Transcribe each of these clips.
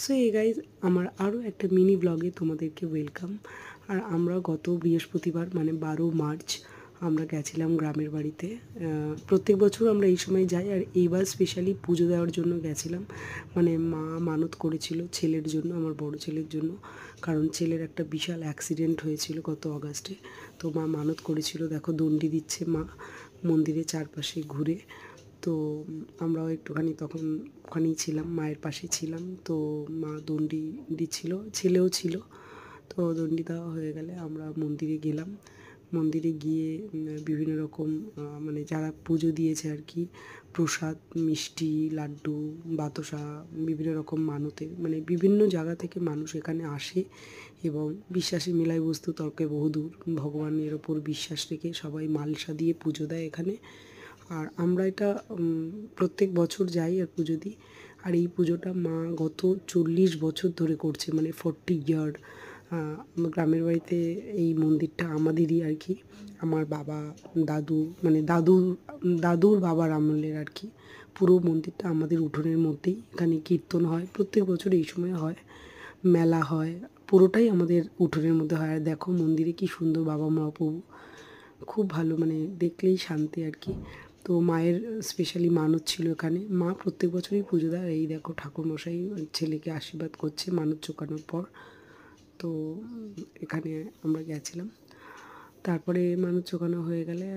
So এই guys আমার আরও একটা মিনি ব্লগে তোমাদেরকে ওয়েলকাম। আর আমরা গত বৃহস্পতিবার মানে 12 মার্চ আমরা গেছিলাম গ্রামের বাড়িতে। প্রত্যেক বছর আমরা এই সময় যাই, আর এইবার স্পেশালি পুজো দেওয়ার জন্য গেছিলাম। মানে মা মানত করেছিল ছেলের জন্য, আমার বড় ছেলের জন্য, কারণ ছেলের একটা বিশাল অ্যাক্সিডেন্ট হয়েছিল গত অগাস্টে। তো মা মানত করেছিল, দেখো দণ্ডি দিচ্ছে মা মন্দিরের চারপাশে ঘুরে। তো আমরাও একটুখানি তখন ওখানেই ছিলাম, মায়ের পাশে ছিলাম। তো মা দণ্ডি দিচ্ছিল, ছেলেও ছিল। তো দণ্ডি দেওয়া হয়ে গেলে আমরা মন্দিরে গেলাম। মন্দিরে গিয়ে বিভিন্ন রকম মানে যারা পুজো দিয়েছে আর কি, প্রসাদ, মিষ্টি, লাড্ডু, বাতাসা, বিভিন্ন রকম মানতের মানে বিভিন্ন জায়গা থেকে মানুষ এখানে আসে এবং বিশ্বাসী মেলায় বস্তু তর্কে বহুদূর। ভগবানের ওপর বিশ্বাস রেখে সবাই মালসা দিয়ে পুজো দেয় এখানে। আর আমরা এটা প্রত্যেক বছর যাই আর পুজো দিই। আর এই পুজোটা মা গত 40 বছর ধরে করছে, মানে 40 ইয়ার। গ্রামের বাড়িতে এই মন্দিরটা আমাদেরই আর কি, আমার বাবা দাদু মানে দাদুর বাবার আমলের আর কি। পুরো মন্দিরটা আমাদের উঠোনের মধ্যেই। এখানে কীর্তন হয় প্রত্যেক বছর এই সময় হয়, মেলা হয়, পুরোটাই আমাদের উঠোনের মধ্যে হয়। আর দেখো মন্দিরে কি সুন্দর বাবা মহাপ্রভু, খুব ভালো, মানে দেখলেই শান্তি আর কি। তো মায়ের স্পেশালি মানত ছিল এখানে, মা প্রত্যেক বছরই পুজো দেয়। এই দেখো ঠাকুরমশাই ছেলেকে আশীর্বাদ করছে মানত চোকানোর পর। তো এখানে আমরা গেছিলাম। তারপরে মানত চোকানো হয়ে গেলে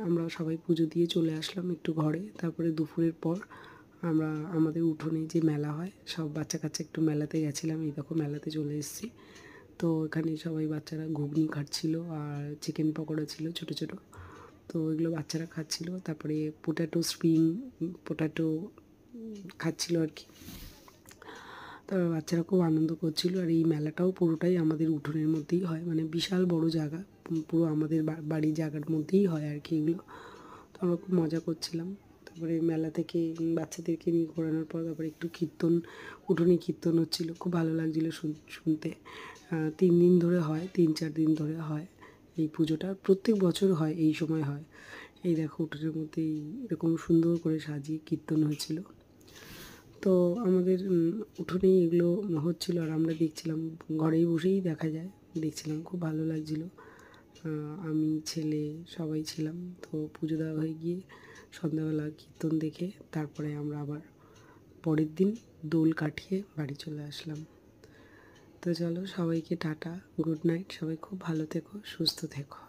আমরা সবাই পুজো দিয়ে চলে আসলাম একটু ঘরে। তারপরে দুপুরের পর আমরা আমাদের উঠোনে যে মেলা হয়, সব বাচ্চা কাচ্চা একটু মেলাতে গেছিলাম। এই দেখো মেলাতে চলে এসেছি। তো এখানে সবাই বাচ্চারা ঘুগনি খাচ্ছিল আর চিকেন পকোড়া ছিল ছোটো ছোটো। তো এগুলো বাচ্চারা খাচ্ছিল। তারপরে স্প্রিং পোটাটো খাচ্ছিল আর কি। তারপর বাচ্চারা খুব আনন্দ করছিল। আর এই মেলাটাও পুরোটাই আমাদের উঠোনের মধ্যেই হয়, মানে বিশাল বড় জায়গা, পুরো আমাদের বাড়ির জায়গার মধ্যেই হয় আর কি এগুলো। তো আমরা খুব মজা করছিলাম। তারপরে মেলা থেকে বাচ্চাদেরকে নিয়ে ঘোরানোর পর তারপরে একটু কীর্তন, উঠোনে কীর্তন হচ্ছিলো, খুব ভালো লাগছিলো শুনতে। 3 দিন ধরে হয়, 3-4 দিন ধরে হয় এই পুজোটা, প্রত্যেক বছর হয় এই সময় হয়। এই দেখো উঠোনের মধ্যেই এরকম সুন্দর করে সাজিয়ে কীর্তন হয়েছিল। তো আমাদের উঠোনেই এগুলো হচ্ছিলো আর আমরা দেখছিলাম, ঘরেই বসেই দেখা যায়, দেখছিলাম, খুব ভালো লাগছিলো। আমি ছেলে সবাই ছিলাম। তো পুজো দেওয়া হয়ে গিয়ে সন্ধ্যাবেলা কীর্তন দেখে তারপরে আমরা আবার পরের দিন দোল কাটিয়ে বাড়ি চলে আসলাম। তো চলো সবাইকে টাটা, গুড নাইট, সবাই খুব ভালো থেকো, সুস্থ থেকো।